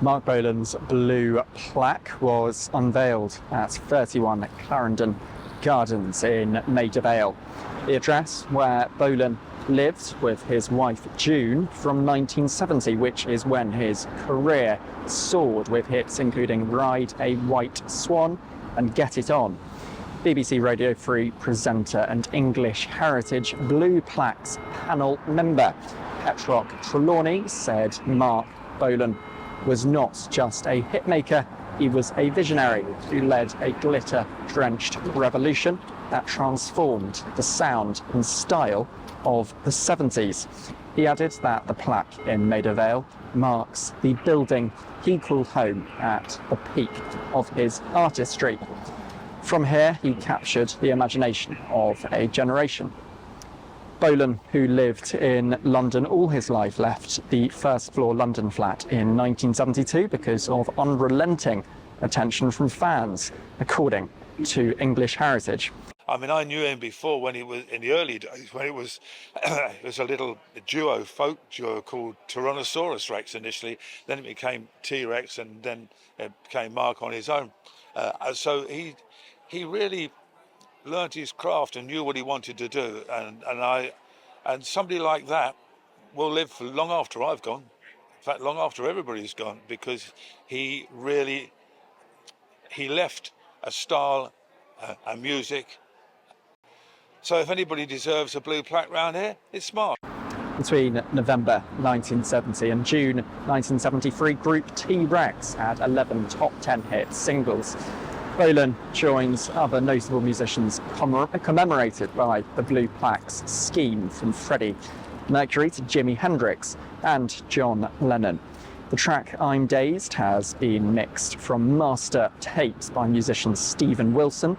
Marc Bolan's blue plaque was unveiled at 31 Clarendon Gardens in Maida Vale. The address where Bolan lived with his wife June from 1970, which is when his career soared with hits including Ride a White Swan and Get It On. BBC Radio 3 presenter and English Heritage Blue Plaques panel member Petrock Trelawney said Marc Bolan was not just a hitmaker, he was a visionary who led a glitter-drenched revolution that transformed the sound and style of the 70s. He added that the plaque in Maida Vale marks the building he called home at the peak of his artistry. From here, he captured the imagination of a generation. Bolan, who lived in London all his life, left the first floor London flat in 1972 because of unrelenting attention from fans, according to English Heritage. I mean, I knew him before when he was in the early days, when it was a little folk duo called Tyrannosaurus Rex initially, then it became T-Rex, and then it became Marc on his own. So he really learnt his craft and knew what he wanted to do, and somebody like that will live for long after I've gone. In fact, long after everybody's gone, because he left a style, a music. So if anybody deserves a blue plaque round here, it's Marc. Between November 1970 and June 1973, Group T-Rex had 11 top 10 hit singles. Bolan joins other notable musicians commemorated by the Blue Plaques scheme, from Freddie Mercury to Jimi Hendrix and John Lennon. The track I'm Dazed has been mixed from master tapes by musician Stephen Wilson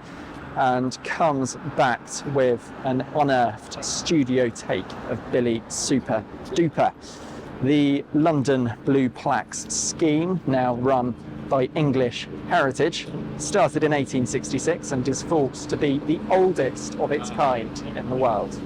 and comes backed with an unearthed studio take of Billy Super Duper. The London Blue Plaques scheme, now run by English Heritage, started in 1866 and is thought to be the oldest of its kind in the world.